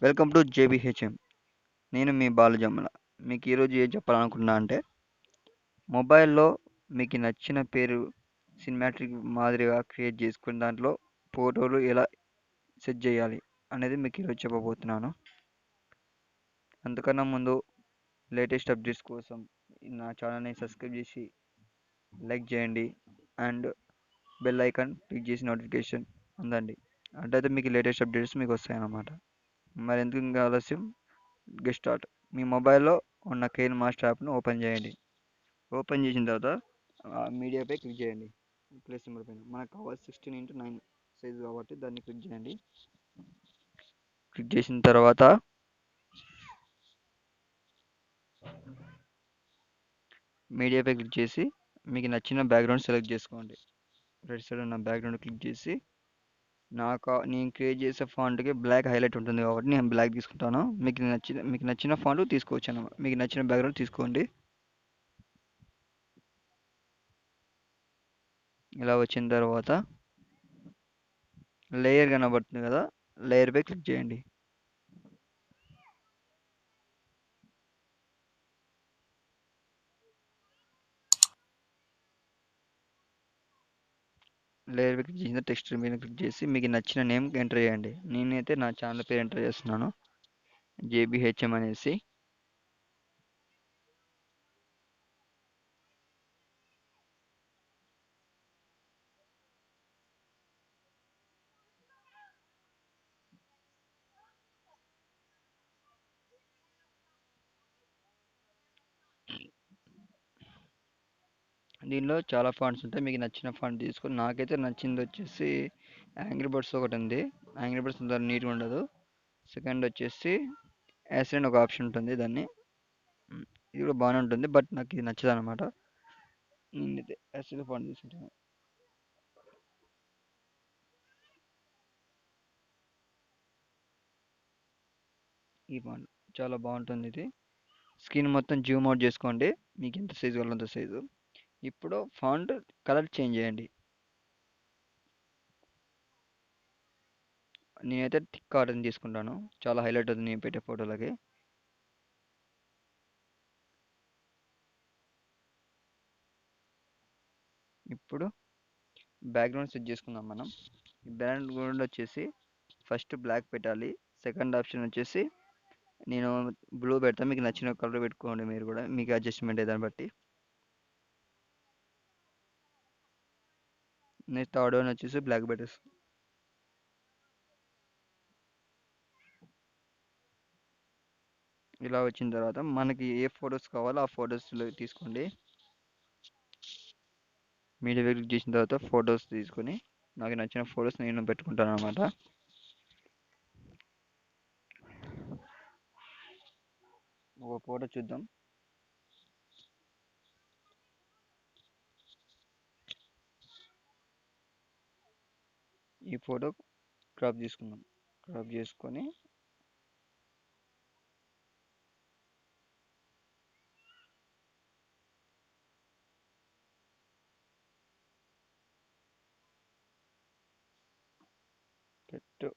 Welcome to JBHM. నేను మీ బాలు జమ్మల. మీకు ఈరోజు ఏం చెప్పాలనుకున్నా అంటే మొబైల్‌లో మీకు నచ్చిన పేరు సినిమాట్రిక్ మాదిరిగా క్రియేట్ చేసుకొని దాంట్లో ఫోటోలు ఎలా సెట్ చేయాలి అనేది మీకు ఈరోజు చెప్పబోతున్నాను. అంతకన్నా ముందు లేటెస్ట్ అప్డేట్స్ కోసం నా ఛానల్‌ని సబ్స్క్రైబ్ చేసి లైక్ చేయండి అండ్ బెల్ ఐకాన్ క్లిక్ చేసి నోటిఫికేషన్ అందండి. అంటే మీకు లేటెస్ట్ అప్డేట్స్ మీకు వస్తాయన్నమాట. మరి ఎందుకు ఇంకా ఆలస్యం గెట్ స్టార్ట్. మీ మొబైల్‌లో ఉన్న కేన్ మాస్టర్ యాప్‌ను ఓపెన్ చేయండి. ఓపెన్ చేసిన తర్వాత మీడియాపై క్లిక్ చేయండి. ప్లస్ సింబల్ పైన మనకు కావాలి 16:9 సైజ్ కాబట్టి దాన్ని క్లిక్ చేయండి. క్లిక్ చేసిన తర్వాత మీడియాపై క్లిక్ చేసి మీకు నచ్చిన బ్యాక్గ్రౌండ్ సెలెక్ట్ చేసుకోండి. రైట్ సైడ్ ఉన్న బ్యాక్గ్రౌండ్ క్లిక్ చేసి నేను క్రియేట్ చేసే ఫాంట్కి బ్లాక్ హైలైట్ ఉంటుంది కాబట్టి నేను బ్లాక్ తీసుకుంటాను. మీకు నచ్చిన ఫాంట్ తీసుకోవచ్చు అన్నమాట. మీకు నచ్చిన బ్యాక్గ్రౌండ్ తీసుకోండి. ఇలా వచ్చిన తర్వాత లేయర్ కనబడుతుంది కదా, లేయర్ పై క్లిక్ చేయండి. లేయర్ పై క్లిక్ చేసిన టెక్స్ట్ మీద క్లిక్ చేసి మీకు నచ్చిన నేమ్ ఎంటర్ చేయండి. నేనైతే నా ఛానల్ పేరు ఎంటర్ చేస్తున్నాను, JBHM అనేసి. దీనిలో చాలా ఫాంట్స్ ఉంటాయి, మీకు నచ్చిన ఫాంట్ తీసుకొని నాకైతే నచ్చింది వచ్చేసి యాంగ్రీ బర్డ్స్ ఒకటి ఉంది. యాంగ్రీ బర్డ్స్ అంత నీట్గా ఉండదు. సెకండ్ వచ్చేసి యాసిడ్ అని ఒక ఆప్షన్ ఉంటుంది, దాన్ని ఇది కూడా బాగానే ఉంటుంది బట్ నాకు ఇది నచ్చదు అనమాట. నేనైతే యాసిడ్ ఫాంట్ తీసుకుంటాను. ఈ ఫాంట్ చాలా బాగుంటుంది. ఇది స్క్రీన్ మొత్తం జూమ్ అవుట్ చేసుకోండి, మీకు ఎంత సైజు కావాలో అంత సైజు. ఇప్పుడు ఫాంట్ కలర్ చేంజ్ చేయండి. నేనైతే థిక్ ఆరెంజ్ తీసుకుంటాను, చాలా హైలైట్ అవుతుంది నేను పెట్టే ఫోటోలకి. ఇప్పుడు బ్యాక్గ్రౌండ్ సెట్ చేసుకుందాం మనం. ఈ బ్యాక్గ్రౌండ్ వచ్చేసి ఫస్ట్ బ్లాక్ పెట్టాలి. సెకండ్ ఆప్షన్ వచ్చేసి నేను బ్లూ పెడతాను, మీకు నచ్చిన కలర్ పెట్టుకోండి మీరు కూడా, మీకు అడ్జస్ట్మెంట్ దాన్ని బట్టి. నెక్స్ట్ థర్డ్ వన్ వచ్చేసి బ్లాక్ పెట్టేస్తాను. ఇలా వచ్చిన తర్వాత మనకి ఏ ఫొటోస్ కావాలో ఆ ఫొటోస్ తీసుకోండి. మీడియా క్లిక్ చేసిన తర్వాత ఫొటోస్ తీసుకొని నాకు నచ్చిన ఫొటోస్ నేను పెట్టుకుంటాను అనమాట. ఒక ఫోటో చూద్దాం. ఈ ఫోటో క్రాప్ చేసుకుందాం. క్రాప్ చేసుకొని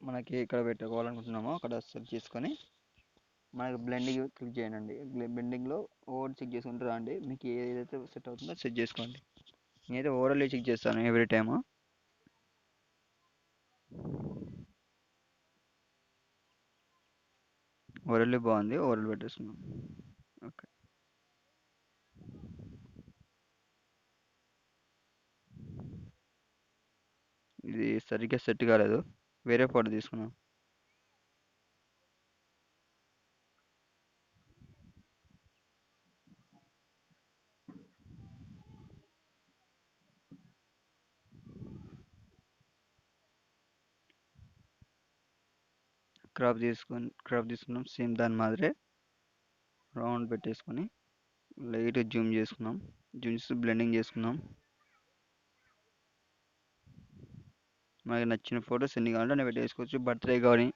మనకి ఎక్కడ పెట్టుకోవాలనుకుంటున్నామో అక్కడ సెట్ చేసుకొని మనకి బ్లెండింగ్ క్లిక్ చేయండి. బ్లెండింగ్లో ఓవర్ చెక్ చేసుకుంటూ రండి, మీకు ఏదైతే సెట్ అవుతుందో సెట్ చేసుకోండి. నేనైతే ఓవరాల్ చెక్ చేస్తాను ఎవ్రీ టైమ్. ఓవరాల్ బాగుంది, ఓవరాల్ పెట్టేస్తున్నాం. ఓకే, ఇది సరిగ్గా సెట్ కాలేదు, వేరే ఫోటో తీసుకున్నాం. క్రాప్ తీసుకున్నాం సేమ్ దాని మాదిరే రౌండ్ పెట్టేసుకొని లైట్ జూమ్ చేసుకున్నాం. జూమ్ చేసి బ్లెండింగ్ చేసుకున్నాం. మనకి నచ్చిన ఫొటోస్ ఎన్ని కావాలంటే అన్ని పెట్టేసుకోవచ్చు. బర్త్డే కానీ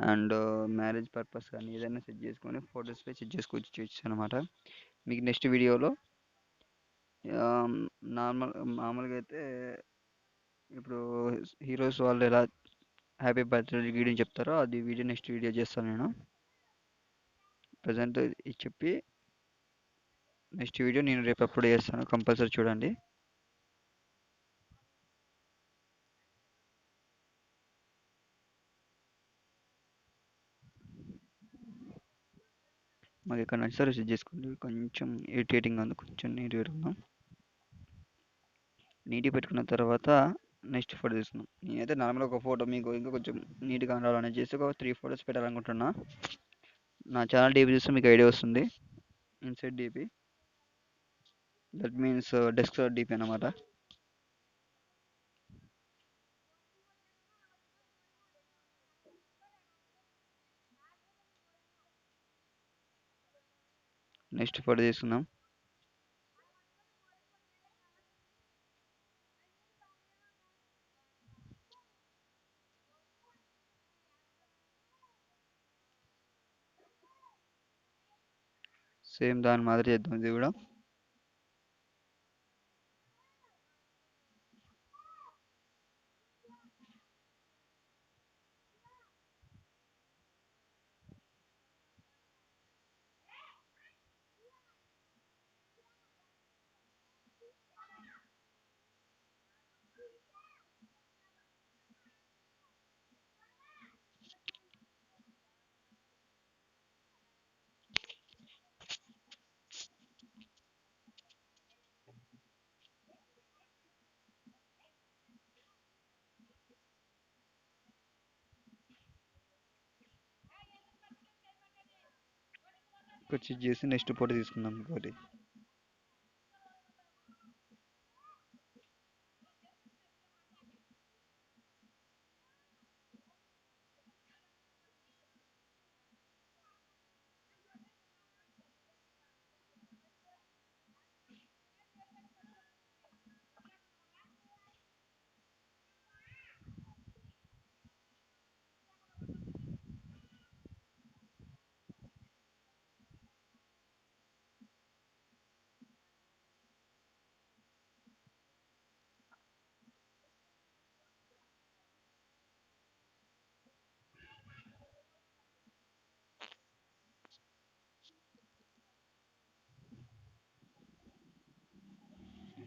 అండ్ మ్యారేజ్ పర్పస్ కానీ ఏదైనా సెట్ చేసుకొని ఫొటోస్ పై సెట్ చేసుకోవచ్చు అనమాట. మీకు నెక్స్ట్ వీడియోలో నార్మల్గా అయితే ఇప్పుడు హీరోస్ వాళ్ళు ఎలా హ్యాపీ బర్త్డే వీడియో చెప్తారో అది వీడియో నెక్స్ట్ వీడియో చేస్తాను నేను. ప్రజెంట్ ఇది చెప్పి నెక్స్ట్ వీడియో నేను రేపు అప్లోడ్ చేస్తాను, కంపల్సరీ చూడండి. మాకు ఇక్కడ నచ్చితే రిసీవ్ చేసుకోండి. కొంచెం ఇరిటేటింగ్ ఉంది, కొంచెం నీట్గా పెట్టుకుందాం. నీట్గా పెట్టుకున్న తర్వాత నెక్స్ట్ ఫోటో తీసుకుందాం. నేనైతే నార్మల్గా ఒక ఫోటో మీకు ఇంకా కొంచెం నీట్గా ఉండాలని చేసి ఒక 3 ఫొటోస్ పెట్టాలనుకుంటున్నా. నా ఛానల్ డీపీ చూస్తే మీకు ఐడియా వస్తుంది. Inside DP, that means desktop DP అన్నమాట. నెక్స్ట్ ఫోటో తీసుకుందాం. సేమ్ దాని మాదిరి చేద్దాం ఇది కూడా. కొంచెం చేసి నెక్స్ట్ ఫోటో తీసుకుందాం ఇంకోటి.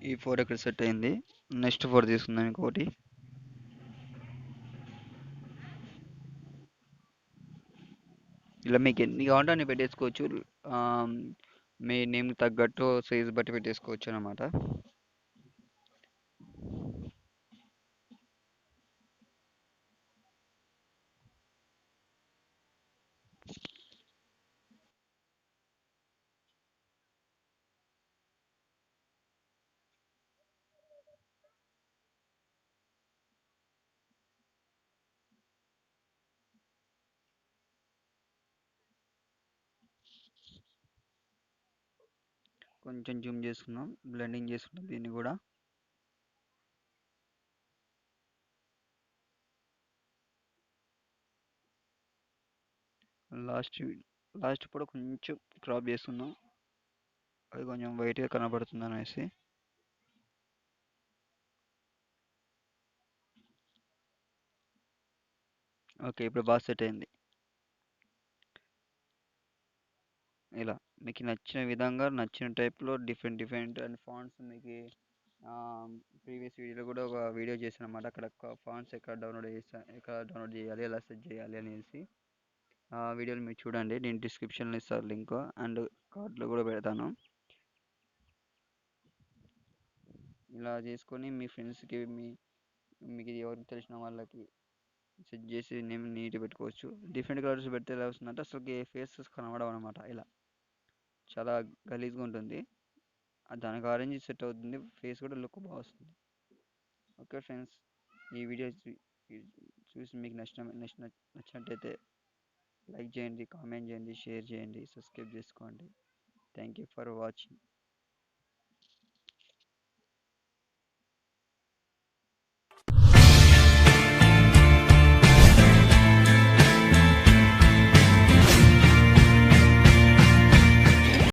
ఈ ఫోటో ఇక్కడ సెట్ అయింది. నెక్స్ట్ ఫోటో తీసుకుందాం ఇంకోటి. ఇలా మీకు ఎన్ని కావాలంటే అన్ని పెట్టేసుకోవచ్చు. మీ నేమ్ తగ్గట్టు సైజ్ బట్టి పెట్టేసుకోవచ్చు అనమాట. కొంచెం జూమ్ చేసుకుందాం, బ్లెండింగ్ చేసుకుందాం దీన్ని కూడా. లాస్ట్ లాస్ట్ కూడా కొంచెం క్రాప్ చేస్తున్నాం, అది కొంచెం వైట్గా కనబడుతుంది అనేసి. ఓకే, ఇప్పుడు బాగా సెట్ అయింది. ఇలా మీకు నచ్చిన విధంగా నచ్చిన టైప్లో డిఫరెంట్ డిఫరెంట్ అండ్ ఫాంట్స్ మీకు ప్రీవియస్ వీడియోలో కూడా ఒక వీడియో చేశాను అనమాట. అక్కడ ఫాంట్స్ ఎక్కడ డౌన్లోడ్ చేయాలి, ఎలా సెట్ చేయాలి అనేసి ఆ వీడియోని మీరు చూడండి. నేను డిస్క్రిప్షన్లో ఇస్తాను లింక్, అండ్ కార్డ్లో కూడా పెడతాను. ఇలా చేసుకొని మీ ఫ్రెండ్స్కి మీకు ఎవరికి తెలిసిన వాళ్ళకి సెట్ చేసి నేమ్ నీట్గా పెట్టుకోవచ్చు. డిఫరెంట్ కలర్స్ పెడితే ఎలా వస్తుందంటే అసలుకి ఫేసెస్ కనబడవు అనమాట. ఇలా చాలా గలీజ్గా ఉంటుంది. దానికి ఆరెంజ్ సెట్ అవుతుంది, ఫేస్ కూడా లుక్ బాగా వస్తుంది. ఓకే ఫ్రెండ్స్, ఈ వీడియో చూసి మీకు నచ్చినట్టయితే లైక్ చేయండి, కామెంట్ చేయండి, షేర్ చేయండి, సబ్స్క్రైబ్ చేసుకోండి. Thank you for watching.